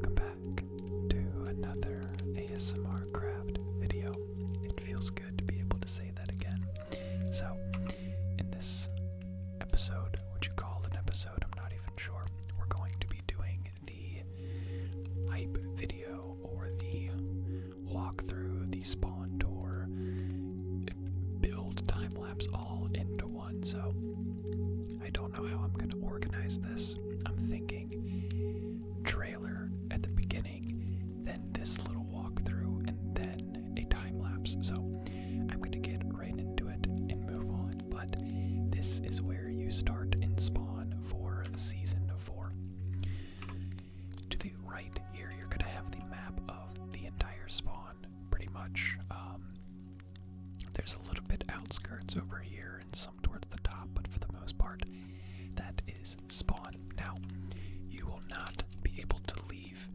Welcome back to another ASMR craft video. It feels good to be able to say that again. So, in this episode, what you call an episode, I'm not even sure, we're going to be doing the hype video or the walkthrough, the spawn tour, build time-lapse all into one. So, I don't know how I'm going to organize this. I'm thinking trailer at the beginning, then this little walkthrough, and then a time lapse. So I'm going to get right into it and move on. But this is where you start in Spawn for Season 4. To the right here, you're going to have the map of the entire Spawn, pretty much. There's a little bit outskirts over here and some towards the top, but for the most part, that is Spawn. Now, you will not be able to leave.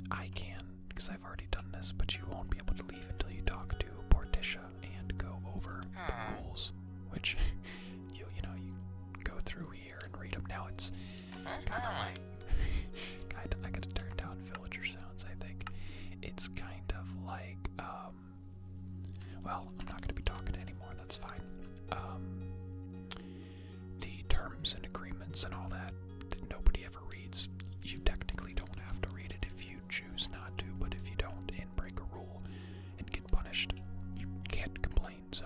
I can, because I've already done this, but you won't be able to leave until you talk to Portisha and go over the rules, which you go through here and read them. Now it's kind of like, I gotta turn down villager sounds, I think. It's kind of like, well, I'm not gonna be talking anymore, that's fine. The terms and agreements and all that nobody ever reads. You technically don't have to read it if you choose not to, but if you don't and break a rule and get punished, you can't complain. So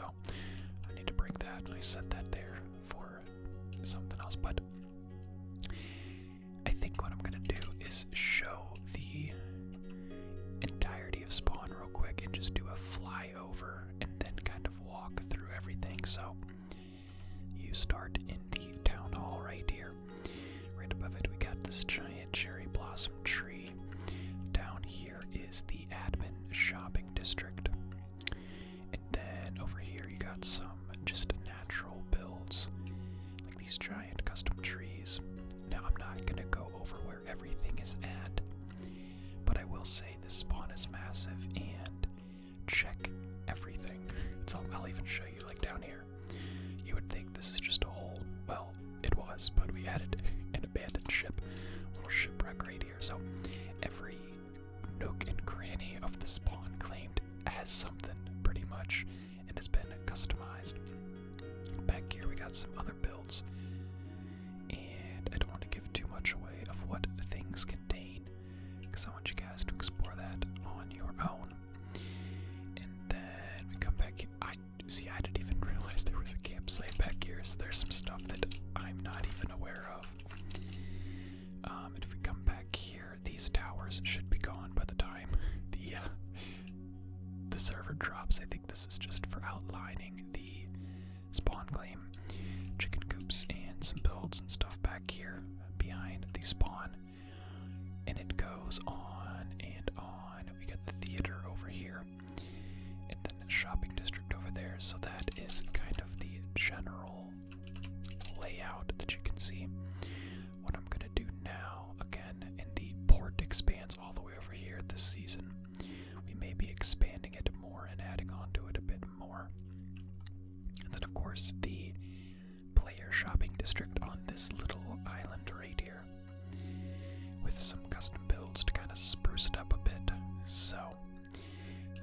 I need to break that. I said that there for something else, but I think what I'm gonna do is show the entirety of Spawn real quick and just do a flyover and then kind of walk through everything. So you start in the town hall right here. Right above it, we got this giant cherry blossom tree. Down here is the admin shopping district. And then over here, you got some just natural builds, like these giant custom trees. Now, I'm not going to go over where everything is at, but I will say this spawn is massive and check everything. So I'll even show you, like down here. You would think this is just a hole. Well, it was, but we added an abandoned ship, a little shipwreck right here. So every nook and cranny of the spawn claimed has something, pretty much, and has been customized. Back here we got some other builds, and I don't want to give too much away of what things contain, because I want you guys to explore that on your own. And then we come back here. I didn't even realize there was a campsite back here, so there's some stuff that I'm not even aware of. And if we come back here, these towers should be gone by the time the server drops. I think this is just for outlining the spawn claim. Chicken coops and some builds and stuff back here behind the spawn. And it goes on and on. We got the theater over here, and then the shopping district over there. So that is kind of the general layout that you can see. What I'm gonna do now, again, and the port expands all the way over here this season. We may be expanding it more and adding on to it a bit more. And then of course the player shopping district on this little island right here, with some custom builds to kind of spruce it up a bit. So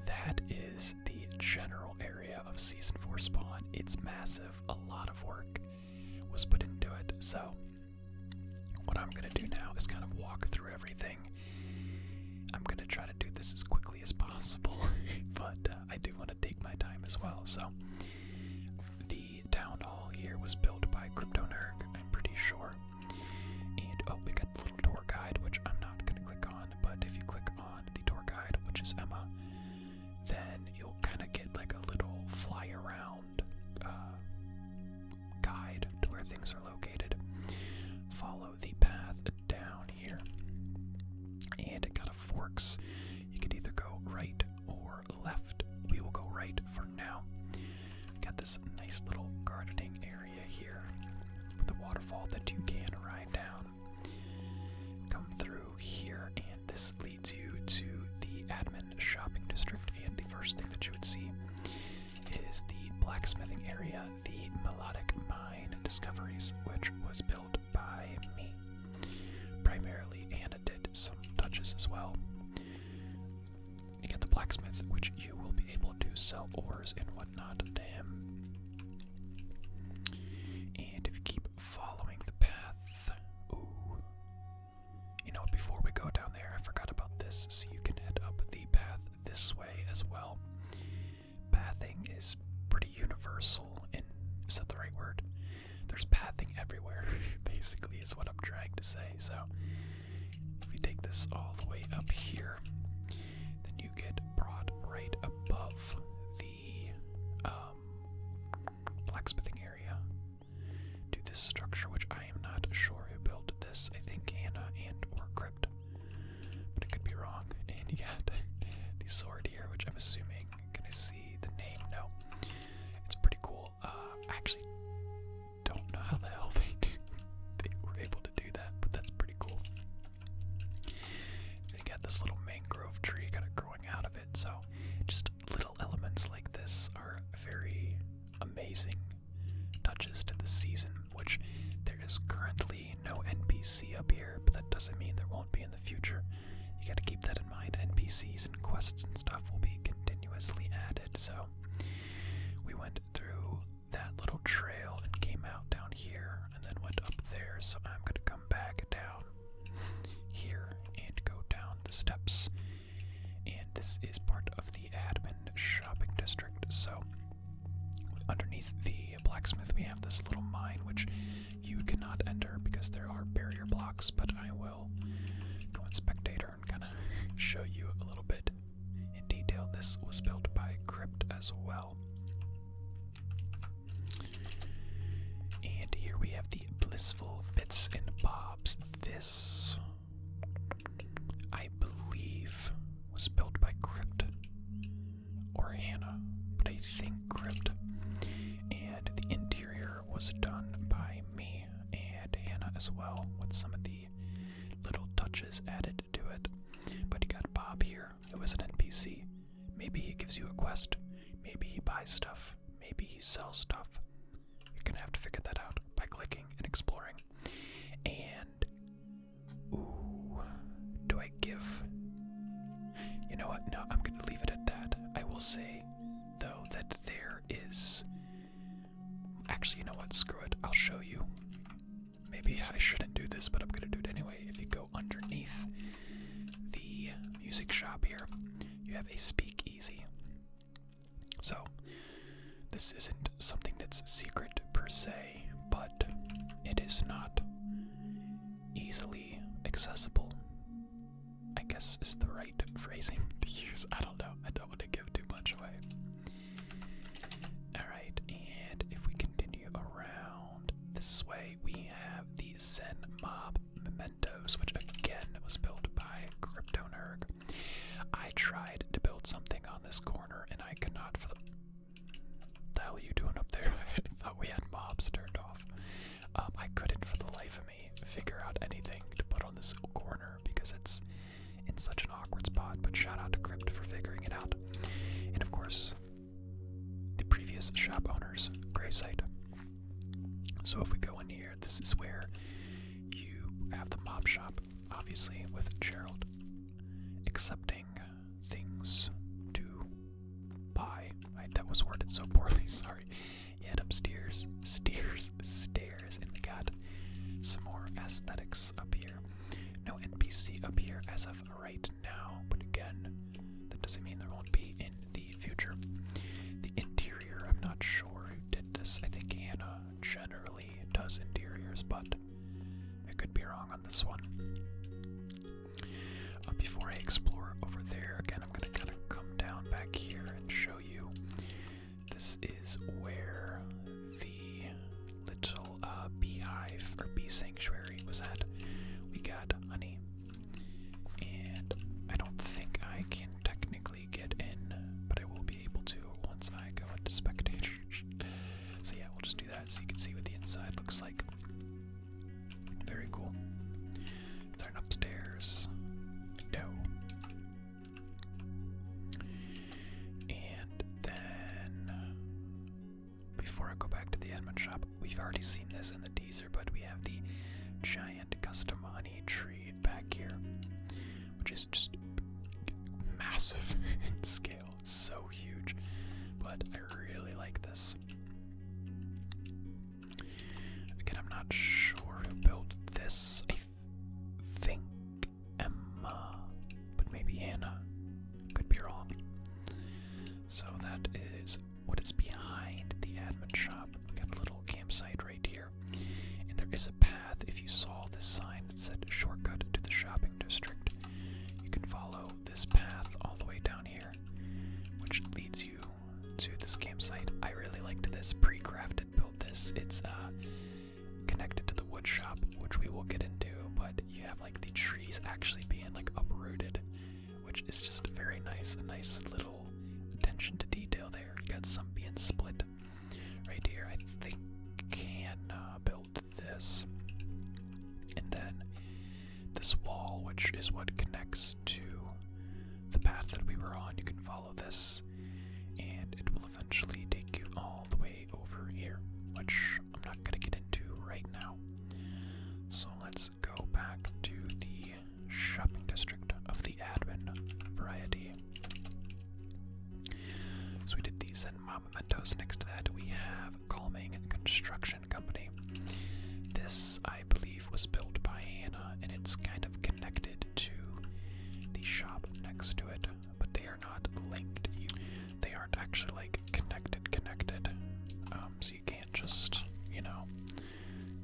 that is the general area of Season 4 Spawn. It's massive. A lot of work was put into it. So what I'm going to do now is kind of walk through everything. I'm going to try to do this as quickly as possible, but I do want to take my time as well. So the town hall here was built by CryptoNerg, I'm pretty sure. And oh, we got the little tour guide, which I'm not going to click on, but if you click on the tour guide, which is Emma, then you'll kind of get like a little fly around guide to where things are located. Follow the path down here, and it kind of forks. You could either go right or left. We will go right for now. Got this nice little gardening area here with a waterfall that you can ride down. Come through here, and this leads you to the admin shopping district. And the first thing that you would see is the blacksmithing area, the melodic mine discoveries, which was built by me primarily, and it did some touches as blacksmith, which you will be able to sell ores and whatnot to him. And if you keep following the path, ooh, you know what, before we go down there, I forgot about this, so you can head up the path this way as well. Pathing is pretty universal in, is that the right word? There's pathing everywhere, basically, is what I'm trying to say. So, if we take this all the way up here, then you get brought right above the blacksmithing area to this structure, which I am not sure who built this. I think Hannah and or Crypt, but I could be wrong. And you got the sword here, which I'm assuming, can I see the name? No. It's pretty cool. I actually don't know how the hell they were able to do that, but that's pretty cool. They got this little mangrove tree kind of growing out of it, so just little elements like this are very amazing touches to the season, which there is currently no NPC up here, but that doesn't mean there won't be in the future. You gotta keep that in mind. NPCs and quests and stuff will be continuously added, so we went through that little trail and came out down here and then went up there, so I'm gonna come back down here and go down the steps. And this is part of the admin shopping district, so underneath the blacksmith we have this little mine which you cannot enter because there are barrier blocks, but I will go in spectator and kind of show you a little bit in detail. This was built by Crypt as well. And here we have the blissful bits and bobs. This, I believe, was built by Crypt or Hannah, but I think Crypt. And the interior was done by me and Hannah as well, with some of the little touches added to it. But you got Bob here, who is an NPC. Maybe he gives you a quest, maybe he buys stuff, maybe he sells stuff. You're gonna have to figure that out by clicking and exploring. And, ooh, do I give? You know what? No, I'm gonna leave it at that. I will say, though, that there is. Actually, you know what? Screw it. I'll show you. Maybe I shouldn't do this, but I'm gonna do it anyway. If you go underneath the music shop here, you have a speakeasy. So, this isn't something that's secret per se, but it is not easily accessible, I guess is the right phrasing to use. I don't know. I don't want to give too much away. Alright, and if we continue around this way, we have the Zen Mob Mementos, which again was built by CryptoNerg. I tried to build something on this corner, and I could not for the hell are you doing up there? I thought we had mobs turned off. I couldn't for the life of me figure out anything to put on this corner because it's in such an awkward spot, but shout out to Crypt for figuring it out. And of course, the previous shop owner's gravesite. So if we go in here, this is where you have the mob shop, obviously, with Gerald accepting things to buy. That was worded so poorly, sorry. You head upstairs, stairs, and we got some more aesthetics up here. No NPC up here as of right now, but again, that doesn't mean there won't be in the future. The interior, I'm not sure who did this. I think Hannah generally does interiors, but I could be wrong on this one. Before I explore over there, again, I'm going to kind of come down back here and show you. This is where the little beehive or bee sanctuary was at. We got honey, and I don't think I can technically get in, but I will be able to once I go into spectators. So yeah, we'll just do that so you can see what the inside looks like. Very cool. Turn upstairs. No. And then, before I go back to the admin shop, we've already seen this in the teaser, but we have the giant custom honey tree back here, which is just massive in scale. not sure who built this. I think Emma, but maybe Hannah. Could be wrong. So that is what is behind the admin shop. We got a little campsite right here. And there is a path. If you saw this sign that said shortcut to the shopping district, you can follow this path all the way down here, which leads you to this campsite. I really liked this pre-crafted build. It's connected to the wood shop, which we will get into, but you have like the trees actually being like uprooted, which is just very nice. A nice little attention to detail there. You got some being split right here. I think can build this, and then this wall, which is what connects to the path that we were on. You can follow this, and it will eventually take you all the way over here, which I'm not going to get into right now. So let's go back to the shopping district of the admin variety. So we did these and mementos. Next to that we have Calming Construction Company. This, I believe, was built by Hannah, and it's kind of connected to the shop next to it, but they are not linked. They aren't actually like connected. So you can't just,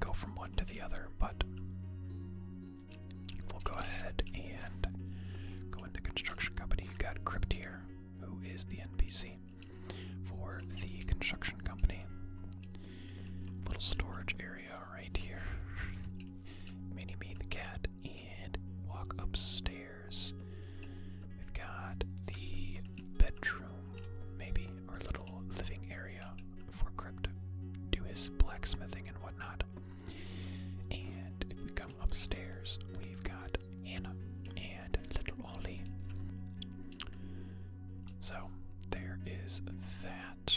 go from one to the other, but we'll go ahead and go into construction company. You got Crypt here, who is the NPC for the construction company. Little storage area right here. Minnie Me the cat, and walk upstairs. We've got the bedroom, maybe, or little living area for Crypt. Do his blacksmithing and whatnot. And if we come upstairs, we've got Hannah and little Ollie. So there is that,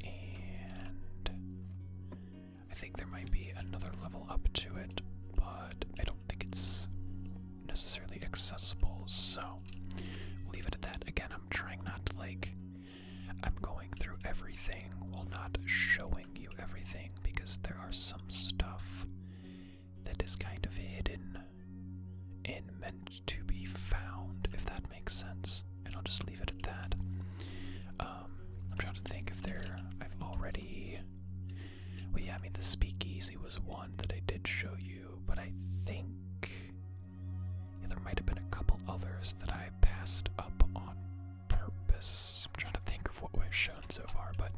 and I think there might be another level up to it, but I don't think it's necessarily accessible, so we'll leave it at that. Again, I'm trying not to I'm going through everything while not showing you everything, because there are some stuff that is kind of hidden and meant to be found, if that makes sense, and I'll just leave it at that. I'm trying to think if I've already, well, yeah, I mean, the speakeasy was one that I did show you, but I think there might have been a couple others that I passed up on purpose. I'm trying to think of what we've shown so far, but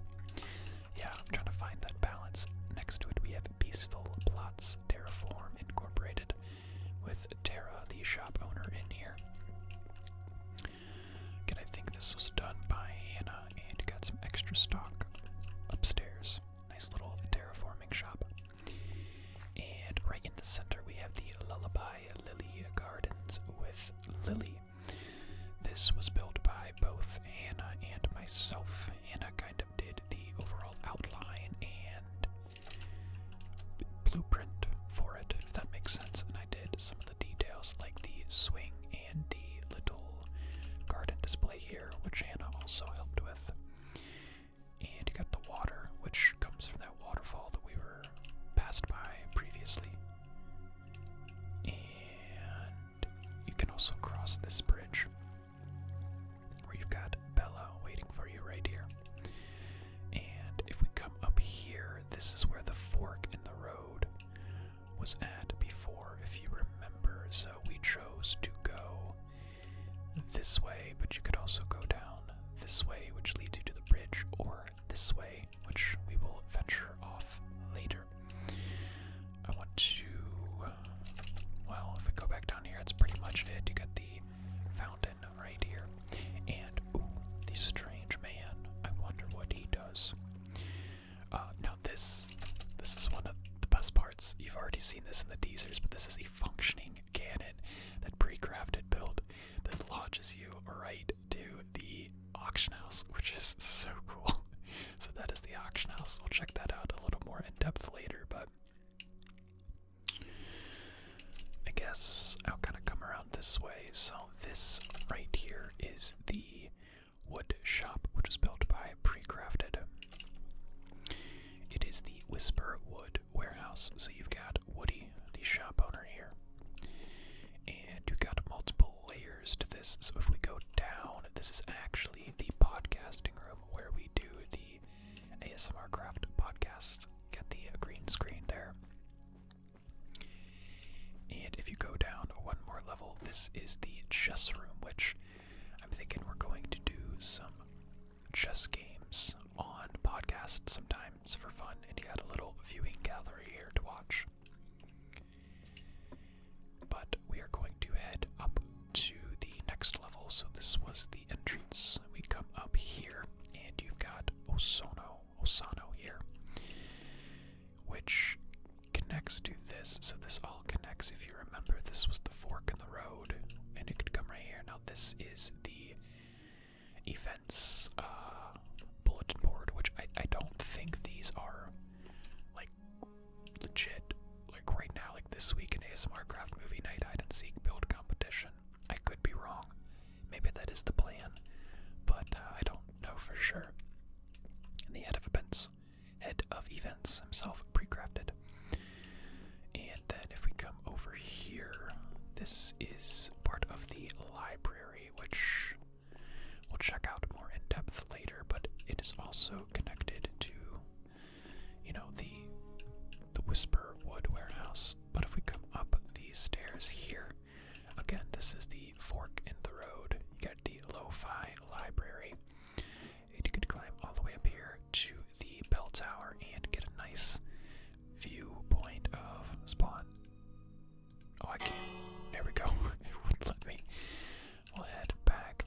yeah, I'm trying to find that balance. Next to it, we have Peaceful Plots Terraform Incorporated with Tara, the shop owner, in here. Again, I think this was done by Hannah, and got some extra stock upstairs. Nice little terraforming shop. And right in the center, we have the Lullaby Lily Gardens with Lily. This was built by both Hannah and myself. Hannah kind of did the overall outline and blueprint for it, if that makes sense, and I did some of the details like the swing and the little garden display here, which Hannah also helped with. And you got the water, which comes from that waterfall that we were passed by previously. And you can also cross this bridge, where you've got Bella waiting for you right here. And if we come up here, this is where the fork in the road was at before, if you remember. So we chose to go this way, but you could also go down this way, which leads you to the bridge, or this way, which we will venture off later. I want to, well, if we go back down here, that's pretty much it. You got the fountain right here, and ooh, the strange man. I wonder what he does. Now this is one of the best parts. You've already seen this in the teasers, but this is a functioning cannon, that pre-crafted build that launches you right to the auction house, which is so cool. So that is the auction house. We'll check that out a little more in depth later, but I guess I'll kind of come around this way. So this right here is the wood shop, which is built by Pre-Crafted. It is the Whisper Wood Warehouse. So you've got podcast. Get the green screen there. And if you go down one more level, this is the chess room, which I'm thinking we're going to do some chess games on podcast sometimes for fun, and you got a little viewing gallery here to watch. But we are going to head up to the next level. So this was the entrance. We come up here, and you've got Osano here, which connects to this. So this all connects. If you remember, this was the fork in the road, and it could come right here. Now this is the events bulletin board, which I don't think these are like legit. Like right now, like this week in ASMR Craft Movie Night Hide and Seek build competition. I could be wrong. Maybe that is the plan, but I don't know for sure. And the head of events himself, pre-crafted. And then if we come over here, this is part of the library, which we'll check out more in depth later, but it is also connected to, you know, the Whisper Wood warehouse. But if we come up these stairs here, again, this is the fork in the road. You got the lo-fi library, and you could climb all the way up here to the bell tower and get a nice viewpoint of spawn. Oh, I can't. There we go. It wouldn't let me. We'll head back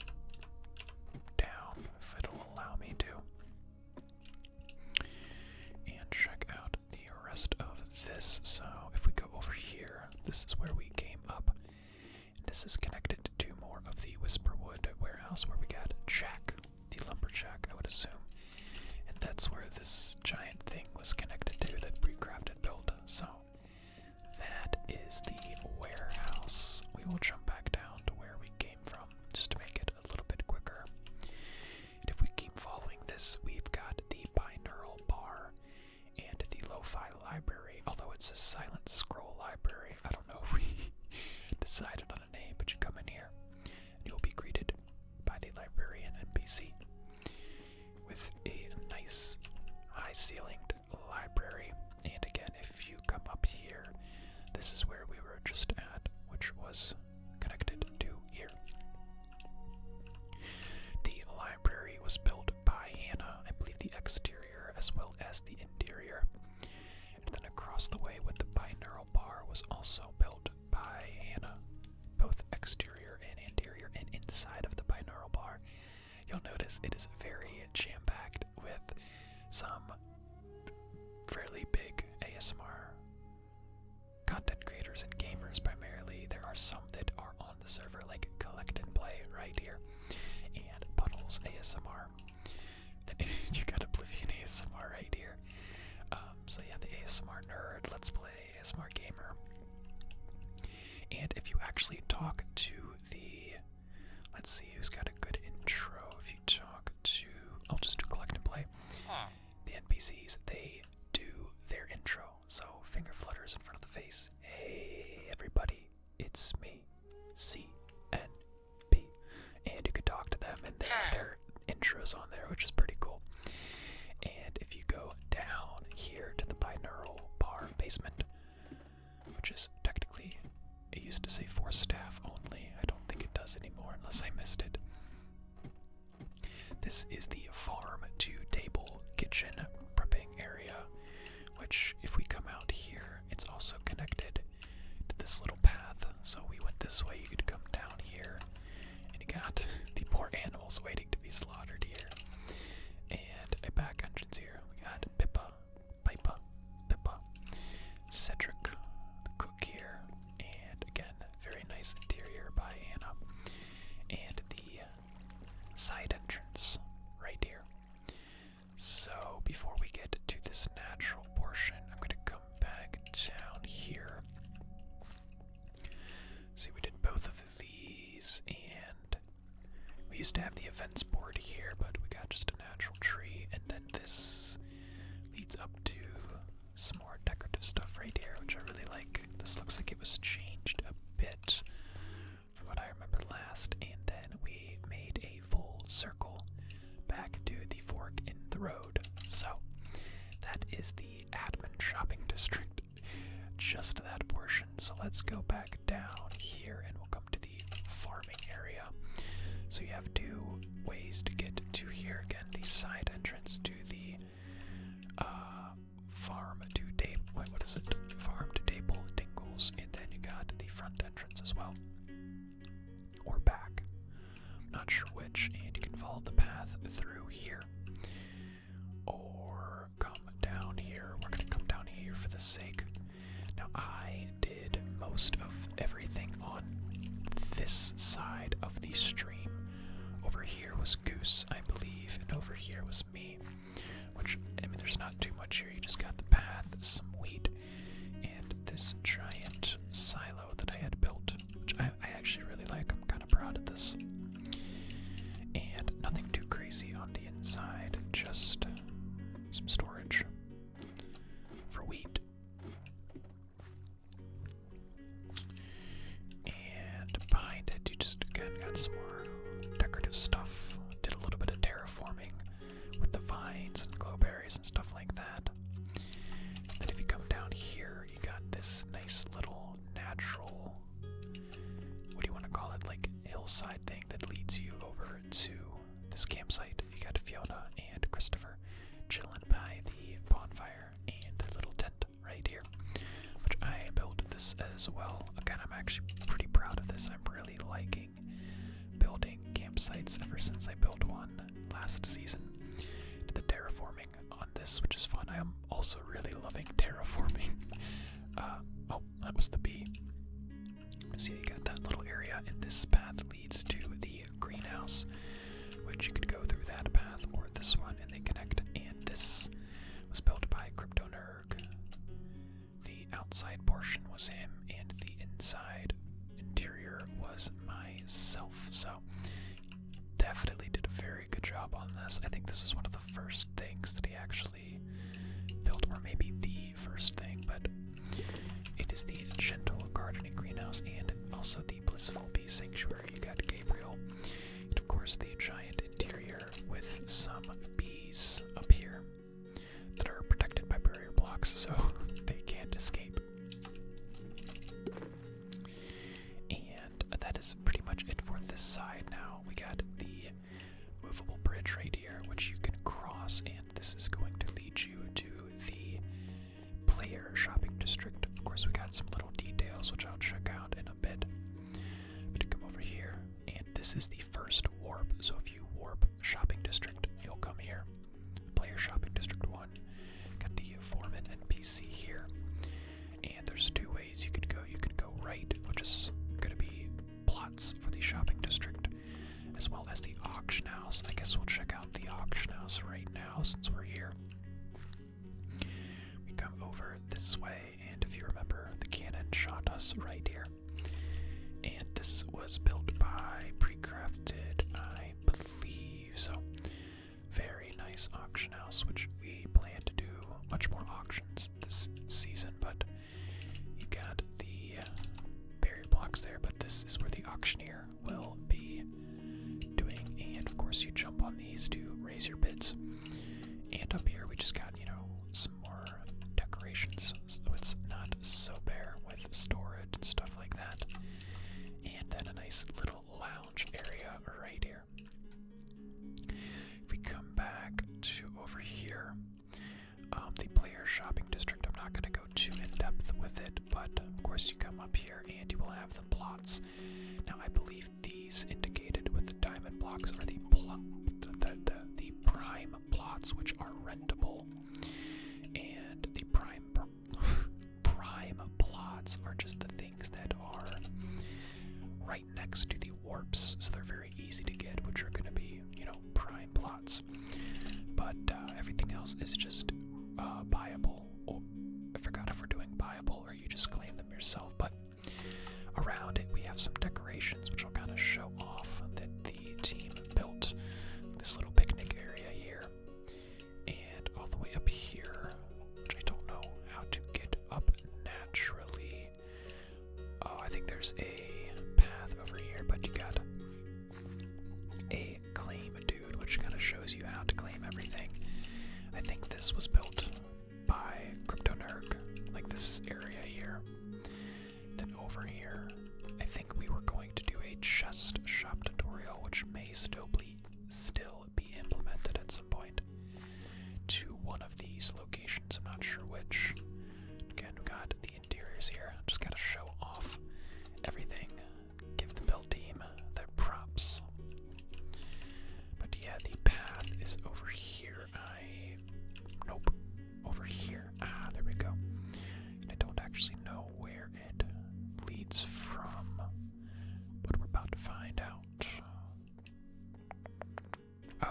down if it'll allow me to. And check out the rest of this. So if we go over here, this is where we came up. This is connected to more of the Whisperwood warehouse where we got Jack, the lumberjack, I would assume. And that's where this giant thing was connected to, that pre-crafted build. So that is the warehouse. We will jump back down to where we came from, just to make it a little bit quicker. And if we keep following this, we've got the binaural bar and the lo-fi library, although it's a silent scroll library. I don't know if we decided on a name, but you come in here and you'll be greeted by the librarian NPC with a nice high-ceilinged library. And again, if you come up here, this is where we were just at, which was connected to here. The library was built by Hannah, I believe the exterior as well as the interior. And then across the way with the binaural bar was also built by Hannah, both exterior and interior. And inside of the binaural bar, you'll notice it is very jam-packed with some fairly big ASMR content creators and gamers primarily. There are some that are on the server, like Collect and Play right here, and Puddles ASMR. You got Oblivion ASMR right here. So yeah, the ASMR nerd, Let's Play, ASMR gamer. And if you actually talk to the, let's see who's got a good intro. If you talk to, I'll just do Collect and Play. The NPCs, they do their intro. So finger flutters in front of the face. Hey everybody, it's me, CNP. And you can talk to them, and their intros on there, which is pretty cool. And if you go down here to the binaural bar basement, which is technically, it used to say for staff only. I don't think it does anymore unless I missed it. This is the farm to table kitchen prepping area, which if we come out here, it's also connected to this little path. So we went this way, you could come down here, and you got the poor animals waiting to be slaughtered here. And a back entrance here. We got Pippa, Cedric, the cook here, and again, very nice interior by Hannah. And the side entrance right here. So before we get to this natural portion, I'm going to come back down here. See, we did both of these, and we used to have the events board here, but we got just a natural tree, and then this leads up to some more decorative stuff right here, which I really like. This looks like it was changed a bit from what I remember last, and then we made a full circle back to the fork in the road. So that is the that portion. So let's go back down here and we'll come to the farming area. So you have two ways to get to here. Again, the side entrance to the farm to table. Wait, what is it? Farm to table tingles, and then you got the front entrance as well, or back. I'm not sure which, and you can follow the path through here, or come down here. We're gonna come down here for the sake. Now I did most of everything on this side of the stream. Over here was Goose, I believe, and over here was me. Which, I mean, there's not too much here. You just got the path, some wheat, and this giant silo that I had built, which I actually really like. I'm kind of proud of this. And nothing too crazy on the inside, just some storage for wheat. And behind it, you just, again, got some more decorative stuff. Did a little bit of terraforming with the vines and glowberries and stuff like that. Then if you come down here, you got this nice little natural, what do you want to call it, like hillside thing that leads you over to this campsite. You got Fiona and Christopher chilling by the bonfire and the little tent right here, which I built this as well. Again, I'm actually pretty proud of this. I'm really liking building campsites ever since I built one last season. The terraforming on this, which is fun. I am also really loving terraforming. Oh, that was the bee. So you got that little area, and this path leads to the greenhouse, which you could go through that path or this one, and they connect. And this was built by CryptoNerg. The outside portion was him, and the inside interior was myself. So definitely did a very good job on this. I think this is one of the first things that he actually built, or maybe the first thing, but it is the gentle gardening greenhouse and also the blissful bee sanctuary. You got Gabriel, and of course the giant interior with some bees up here that are protected by barrier blocks, so they can't escape. And that is pretty much it for this side. Now we got the movable bridge right here, which you can cross, and this is going to lead you to the player shopping district. Of course, we got some little details which I'll check out in a bit. But come over here, and this is the first warp. So if you warp shopping district, you'll come here. Player shopping district 1. Got the foreman NPC here, and there's two ways you could go. You can go right, which is going to be plots for the shopping district, as well as the auction house. I guess we'll check out the auction house right now since we're here. We come over this way, and if you remember, the cannon shot us right here. And this was built by Precrafted, I believe. So, very nice auction house, which we plan to do much more auctions this season, but you got the barrier blocks there, but this is where the auctioneer will be doing, and of course you jump on these to raise your bids. And up here we just got, you know, some more decorations, so it's not so bare with storage and stuff like that. And then a nice little lounge area right here. If we come back to over here, the player shopping district, I'm not going to go too in depth with it, but of course you come up here and you will have the plots. Now I believe these indicated with the diamond blocks are the prime plots, which are rentable, and the prime plots are just the things that are right next to the warps, so they're very easy to get, which are going to be, you know, prime plots. But everything else is just buyable. Oh, I forgot if we're doing buyable or you just claim them yourself, but around it we have some decorations which I'll kind of show off that the team built. This little picnic area here, and all the way up here, which I don't know how to get up naturally. Oh, I think there's a path over here, but you got a claim dude, which kind of shows you how to claim everything. I think this was built by CryptoNerg, like this area here. over here. I think we were going to do a chest shop tutorial, which may still be implemented at some point to one of these locations. I'm not sure which. Again, we got the interiors here. Just gotta show off everything. Give the build team their props. But yeah, the path is over here. Nope. Over here. Ah, there we go. And I don't actually know where it leads from, but we're about to find out.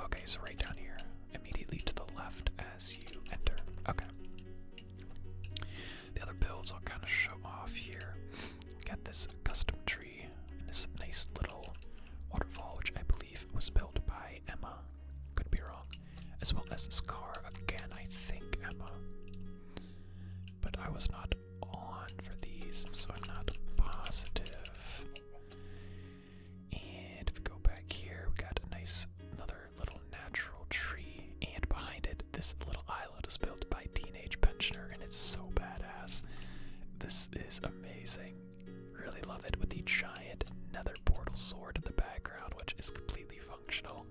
Okay, so right down here, immediately to the left as you enter. Okay. The other builds I'll kind of show off here. Got this custom tree and this nice little waterfall, which I believe was built by Emma. Could be wrong. As well as this car, again, I think Emma. But I was not on for these, so I'm not positive. And if we go back here, we got a nice, another little natural tree. And behind it, this little island is built by Teenage Pensioner, and it's so badass. This is amazing. Really love it with the giant nether portal sword in the background, which is completely functional.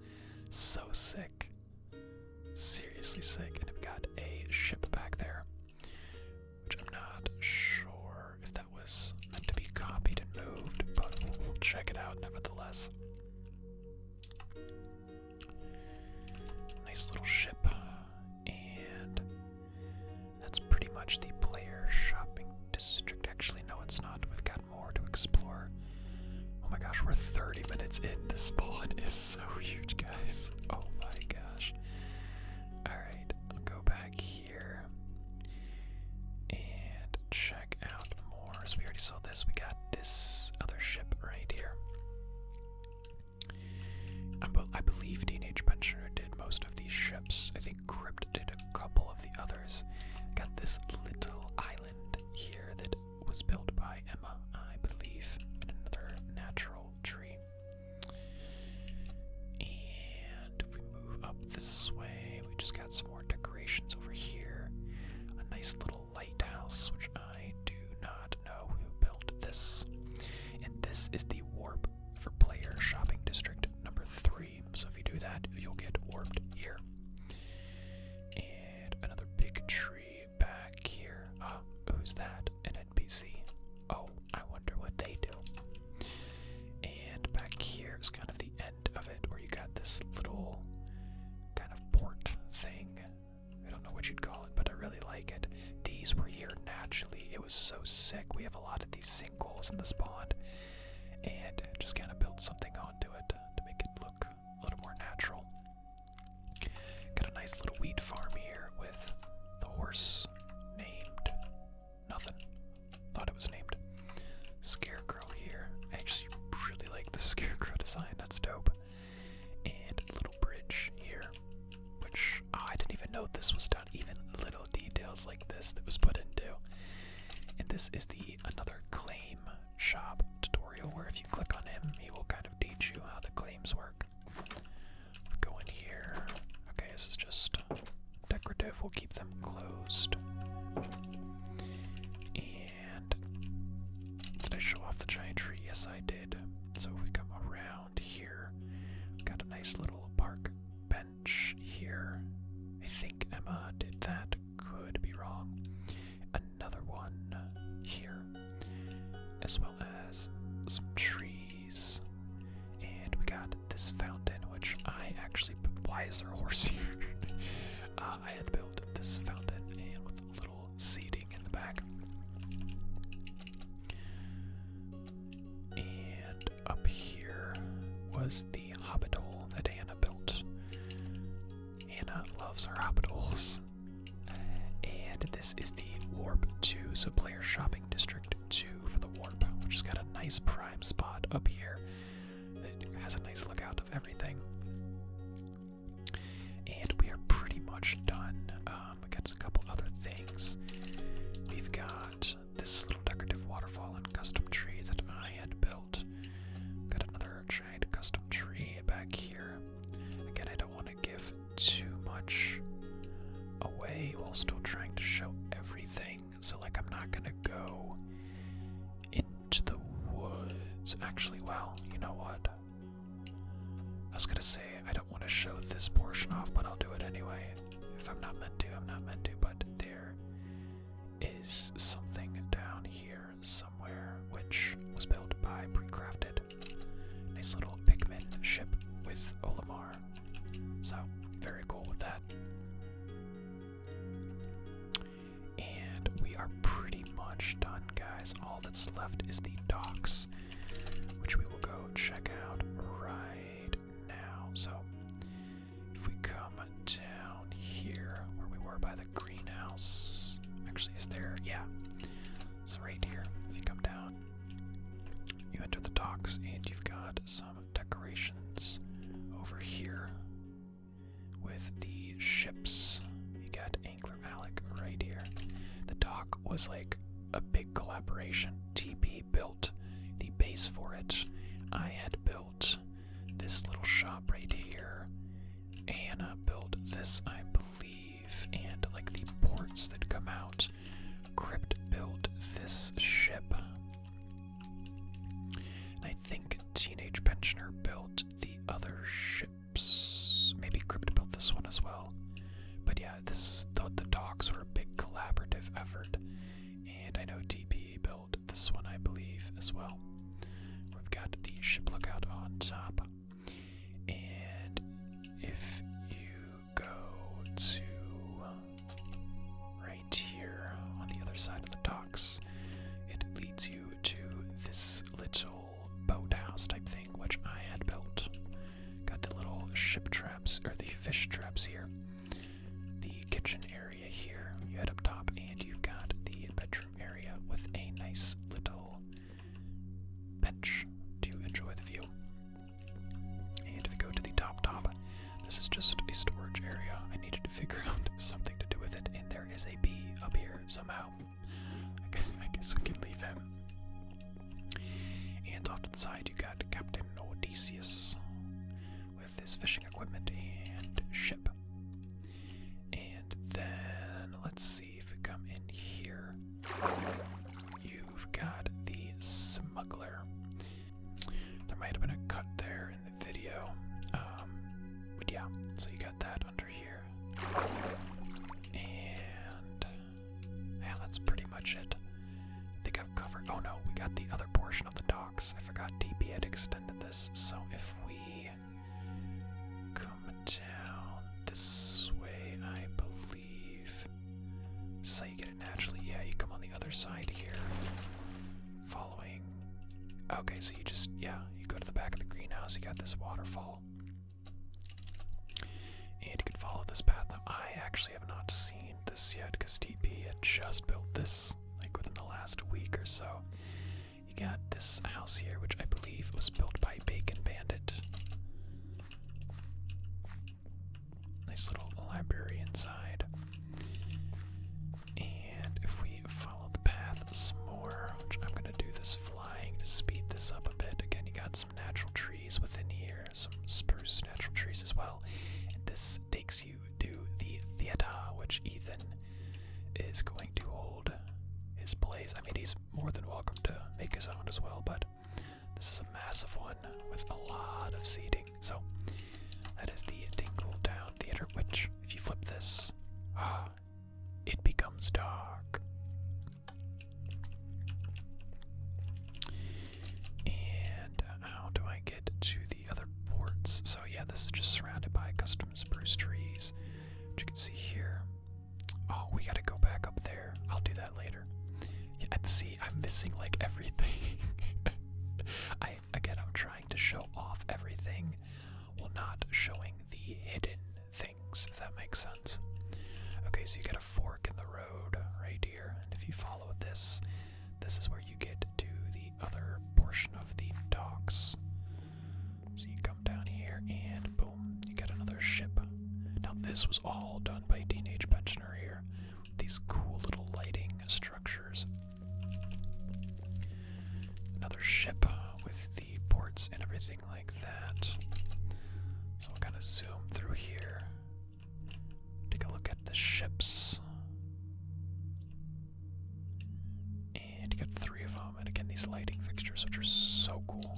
So sick. Seriously sick. And I've got a ship back there, which I'm not sure if that was meant to be copied and moved, but we'll check it out nevertheless. Nice little ship. And that's pretty much the player shopping district. Actually, no, it's not. We've got more to explore. Oh my gosh, we're 30 minutes in. This spawn is so huge, guys. Oh my gosh. Alright, I'll go back here and check out more. So we already saw this. We got this other ship right here. I believe Teenage Pensioner did most of these ships. I think Crypt did a couple of the others. Got this little island here that was built by Emma, I believe, and another natural tree. And if we move up this way, we just got some more decorations over here. A nice little lighthouse, which I do not know who built this. And this is the warp for player shopping district number 3. So if you do that, you'll get warped here. And another big tree back here. Who's that? An NPC. Oh, I wonder what they do. And back here is kind of the end of it, where you got this little kind of port thing. I don't know what you'd call it, but I really like it. These were here naturally. It was so sick. We have a lot of these sinkholes in this pond, and just kind of built something onto it to make it look a little more natural. Got a nice little wheat farm here with the horse named nothing. Thought it was named Scarecrow here. I actually really like the Scarecrow design. That's dope. And a little bridge here, which I didn't even know this was done. Even little details like this that was put into. And this is the another claim shop tutorial, where if you click on him, he will kind of teach you how the claims work. Go in here. Okay, this is just decorative. We'll keep them closed. And did I show off the giant tree? Yes, I did. So if we come around here, got a nice little park bench here. I think Emma did that. Could be wrong. Another one here, as well as some trees. And we got this fountain, which I actually... Why is there a horse here? I had built this fountain and with a little seating in the back. And up here was the hobbit hole that Hannah built. Hannah loves her hobbit holes. And this is the warp 2, so player shopping district 2 for the warp, which has got a nice prime spot up here that has a nice lookout of everything. And we are pretty much done. We got a couple other things. We've got this little decorative waterfall and custom tree that I had built. Got another giant custom tree back here. Again, I don't want to give too much away while still trying to show everything. So like, I'm not gonna go into So actually, well, you know what? I was gonna say I don't want to show this portion off, but I'll do it anyway. If I'm not meant to, I'm not meant to, but there is something down here somewhere which was built by Precrafted. Nice little Pikmin ship with Olimar. So, very cool with that. And we are pretty much done, guys. All that's left is the docks, which we will go check out right now. So, if we come down here, where we were by the greenhouse, actually, is there? Yeah. So, right here, if you come down, you enter the docks, and you've got some decorations over here with the ships. You got Angler Alec right here. The dock was like a big collaboration. TP built the base for it. I had built this little shop right here. Anna built this, I believe, and like the ports that come out. Crypt built this ship. And I think Teenage Pensioner built the other ships. Maybe Crypt built this one as well. But yeah, the docks were a big collaborative effort. And I know TP built this one, I believe, as well. We've got the ship lookout on top. And if you go to right here on the other side of the docks, it leads you to this little boathouse type thing, which I had built. Got the little ship traps, or the fish traps here. The kitchen area here. You head up top and you've got the bedroom area with a nice little bench to enjoy the view. And if you go to the top, this is just a storage area. I needed to figure out something to do with it, and there is a bee up here somehow. I guess we can leave him. And off to the side, you got Captain Odysseus with his fishing equipment and ship. And then, let's see if we come in here. You've got the smuggler. There might have been a cut there in the video. But yeah, so you got that under here. And yeah, that's pretty much it. I think I've covered. Oh no, we got the other portion of the docks. I forgot TP had extended this. So if we come down this way, I believe. So you get it naturally. Yeah, you come on the other side here. Following. Okay, so you just, yeah, you go to the back of the greenhouse. You got this waterfall. And you can follow this path. Now, I actually have not seen this yet because TP had just built this like within the last week or so. You got this house here, which I believe was built by Bacon Bandit. Nice little library inside. And if we follow the path some more, which I'm going to do this flying to speed this up a bit. Again, you got some natural trees within here, some spruce natural trees as well. And this takes you to the theater, which Ethan is going to hold his place. I mean, he's more than welcome to make his own as well, but this is a massive one with a lot of seating. So that is the Tingle Down Theater, which, if you flip this, it becomes dark. And how do I get to the other ports? So yeah, this is just surrounded by custom spruce trees, which you can see here. Oh, we gotta go back up there. I'll do that later. Yeah, see, I'm missing like everything. I'm trying to show off everything while not showing the hidden things, if that makes sense. Okay, so you get a fork in the road right here, and if you follow this, this is where you get to the other portion of the docks. So you come down here and boom, you get another ship. Now this was all done by Teenage Pensioner here. These cool little lighting structures. Another ship with the ports and everything like that. So we'll kind of zoom through here. Take a look at the ships. And you got 3 of them. And again, these lighting fixtures, which are so cool.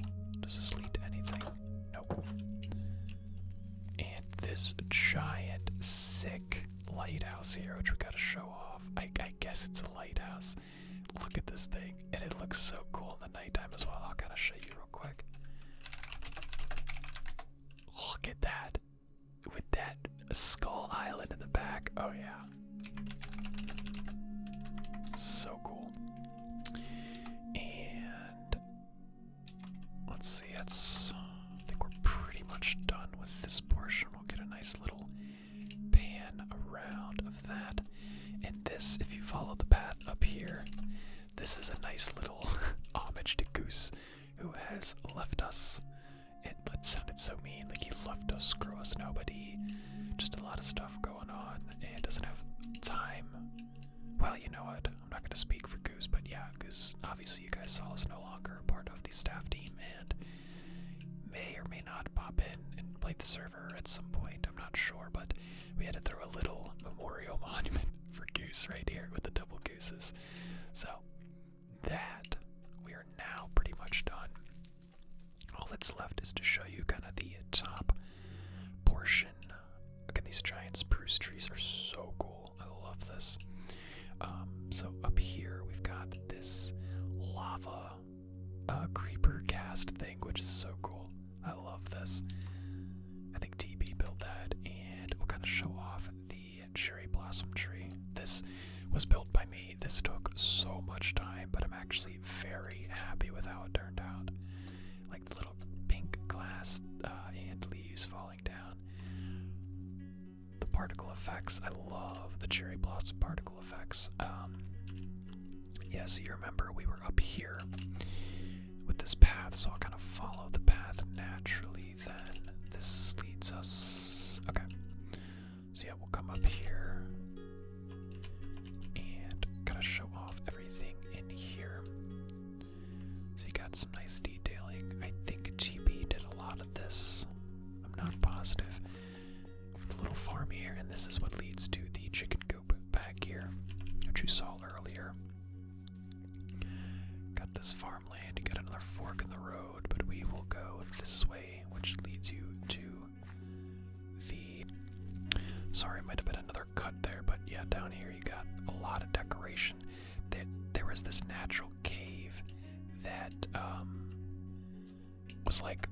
nighttime as well. I'll kind of show you real quick. Look at that. With that skull island in the back. Oh yeah. So cool. And let's see, I think we're pretty much done with this portion. We'll get a nice little pan around of that. And this, if you follow the path up here, this is a nice little homage to Goose, who has left us. It sounded so mean, like he left us, screw us, nobody. Just a lot of stuff going on, and doesn't have time. Well, you know what, I'm not going to speak for Goose, but yeah, Goose, obviously you guys saw is no longer a part of the staff team, and may or may not pop in and play the server at some point, I'm not sure, but we had to throw a little memorial monument for Goose right here with the double gooses. So, that, we are now pretty much done. All that's left is to show you kind of the top portion. Again, these giant spruce trees are so cool. I love this. So up here we've got this lava creeper cast thing, which is so cool. I love this. I think TB built that, and we'll kind of show off the cherry blossom tree. This was built by me. This took so much time, but I'm actually very happy with how it turned out. Like the little pink glass and leaves falling down. The particle effects, I love the cherry blossom particle effects. Yeah, so you remember we were up here with this path, so I'll kind of follow the path naturally then. This leads us... Okay. So yeah, we'll come up here and kind of show off everything in here. So you got some nice detailing. I think TB did a lot of this. I'm not positive. The little farm here, and this is what leads to the chicken coop back here, which you saw earlier. Got this farmland, you got another fork in the road, but we will go this way, which leads you to the... Sorry, might have been another cut there, but yeah, down here you got a lot of decoration. There was this natural cave that was like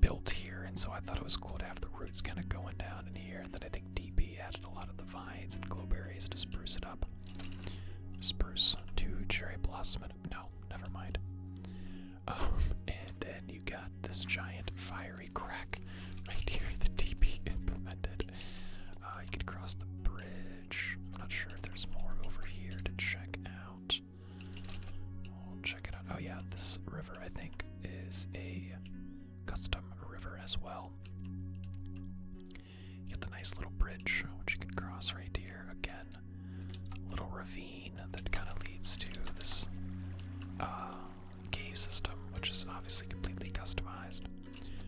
built here, and so I thought it was cool to have the roots kind of going down in here, and then I think DP added a lot of the vines and glowberries to spruce it up. Spruce to cherry blossom, no, never mind. And then you got this giant fiery crack right here that DP implemented. You can cross the bridge. I'm not sure if there's more over here to check out. We'll check it out. Oh yeah, this river I think is a custom river as well. You get the nice little bridge, which you can cross right here. Again, little ravine that kind of leads to this cave system, which is obviously completely customized.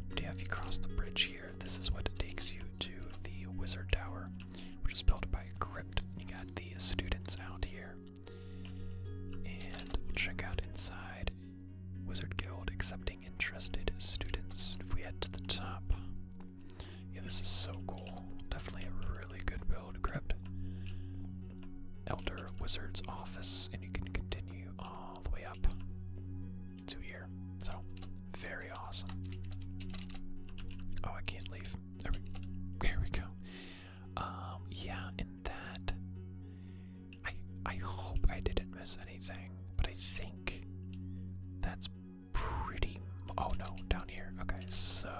But yeah, if you cross the bridge here, this is what takes you to the wizard tower, which is built by a crypt. You got the students out here, and we'll check out inside. Wizard Guild accepting interested students. If we head to the top, yeah, this is so cool. Definitely a really good build. Crypt, Elder Wizard's office, and you can continue all the way up to here. So, very awesome. Oh, I can't leave. There we go. Yeah, in that, I hope I didn't miss anything, but I think that's pretty... Oh no, down here. Okay, so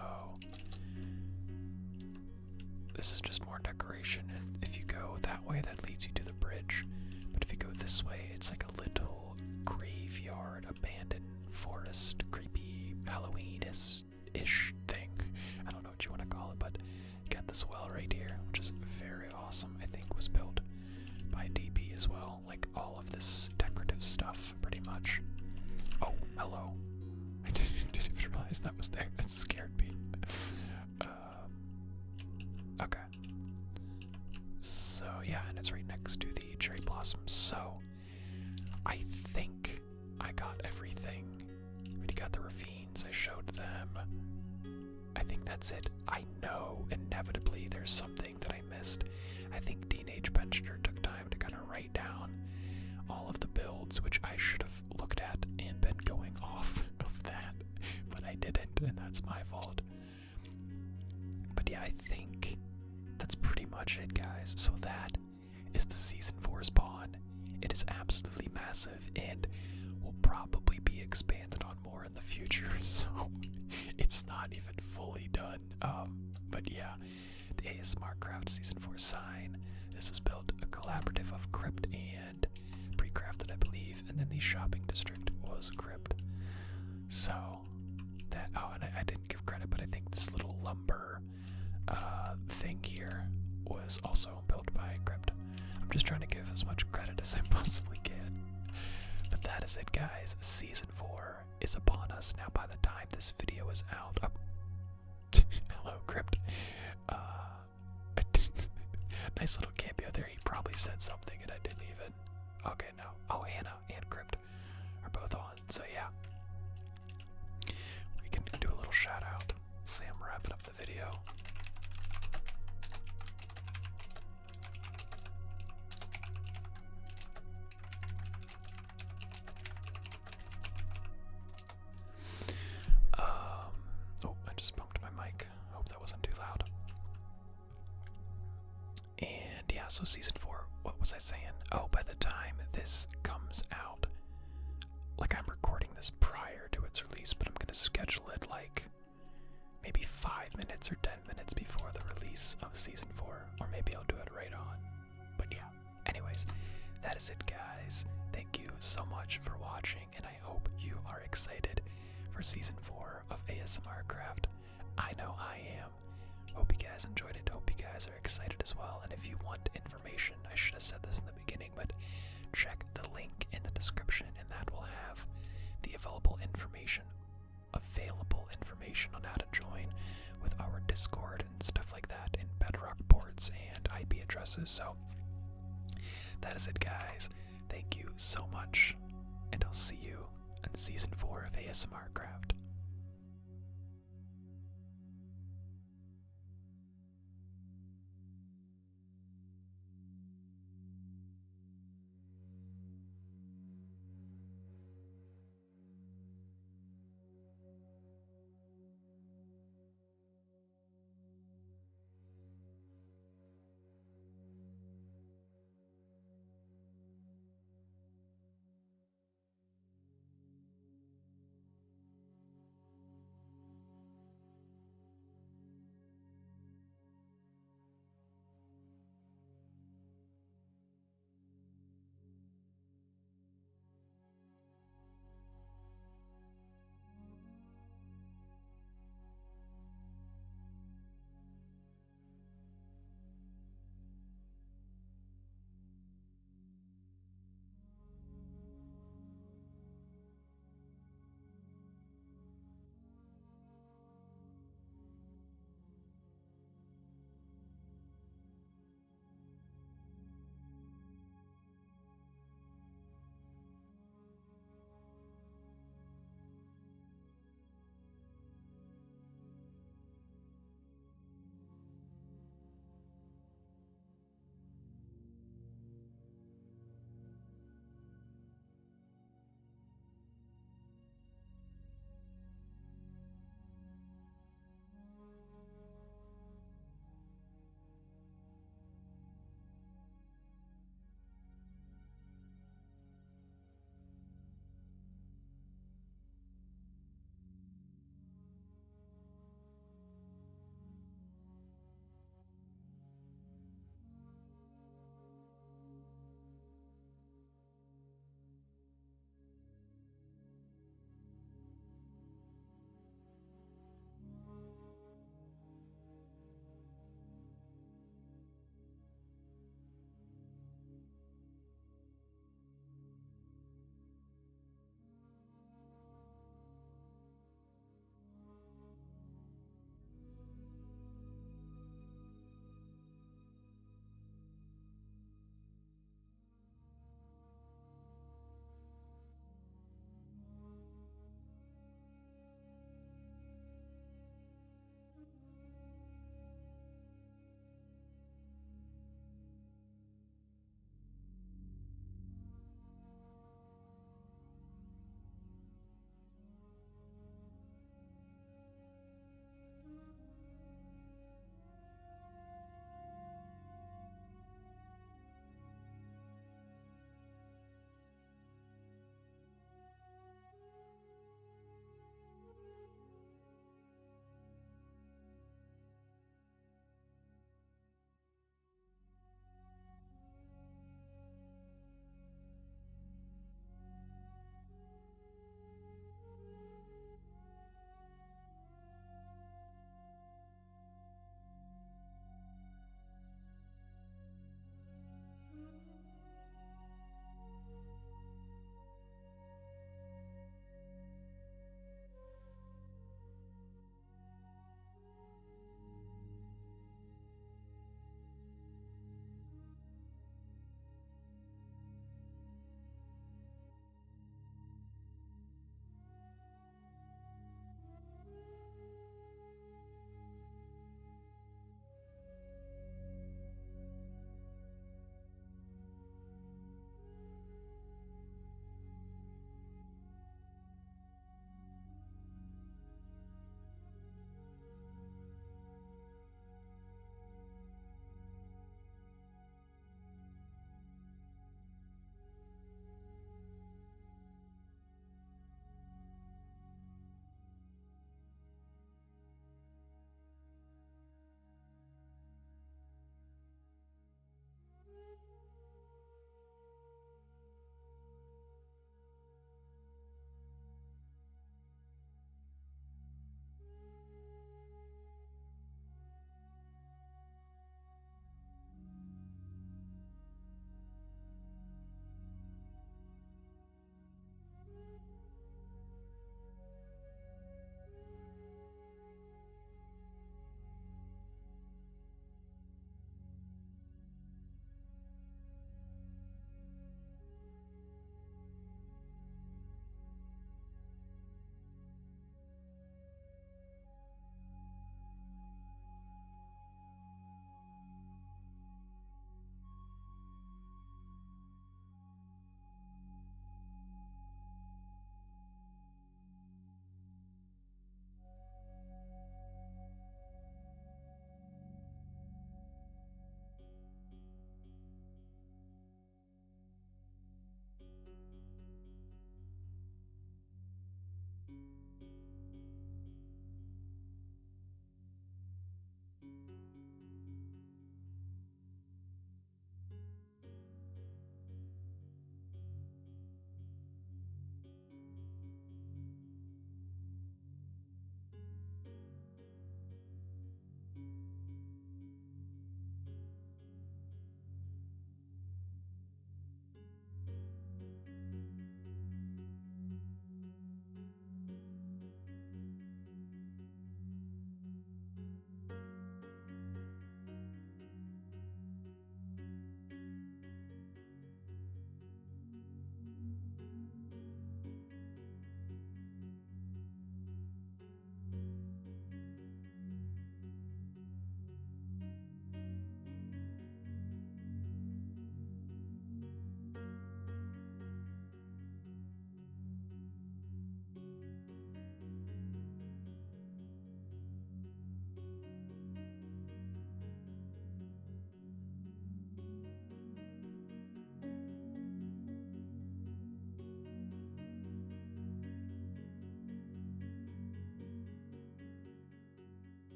this is just more decoration, and if you go that way, that leads you to the bridge. But if you go this way, it's like a little graveyard, abandoned forest, creepy Halloween-ish thing. I don't know what you want to call it, but you got this well right here, which is very awesome. I think was built by DP as well. Like all of this decorative stuff, pretty much. Oh, hello. I didn't even realize that was there. That scared me. Okay. So, yeah, and it's right next to the cherry blossom. So, I think I got everything. We got the ravines. I showed them. I think that's it. I know inevitably there's something that I missed. I think Teenage Bencher took time to kind of write down all of the builds, which I should have looked at and been going off fault. But yeah, I think that's pretty much it, guys. So that is the Season 4 spawn. It is absolutely massive and will probably be expanded on more in the future, so it's not even fully done. But yeah, the ASMR Craft Season 4 sign. This is built a collaborative of Crypt and Pre-crafted, I believe, and then the shopping district was Crypt. So that, oh, and I didn't give credit, but I think this little lumber thing here was also built by Crypt. I'm just trying to give as much credit as I possibly can. But that is it, guys. Season 4 is upon us. Now, by the time this video is out... hello, Crypt. Nice little cameo there. He probably said something and I didn't even... Okay, no. Oh, Hannah and Crypt are both on. So, yeah. We can do a little shout out. Say I'm wrapping up the video. Oh, I just bumped my mic. Hope that wasn't too loud. And yeah, so Season 4, what was I saying? Oh, by the time this comes out, like I'm recording this prior to its release, but I'm going to schedule it like maybe 5 minutes or 10 minutes before the release of Season 4, or maybe I'll do it right on. But yeah, anyways, that is it, guys. Thank you so much for watching, and I hope you are excited for Season 4 of ASMR Craft. I know I am. Hope you guys enjoyed it. Hope you guys are excited as well. And if you want information, I should have said this in the beginning, but check the link in the description, and that will have the available information on how to join with our Discord and stuff like that, and Bedrock ports and IP addresses. So that is it, guys. Thank you so much, and I'll see you in Season 4 of ASMR Craft.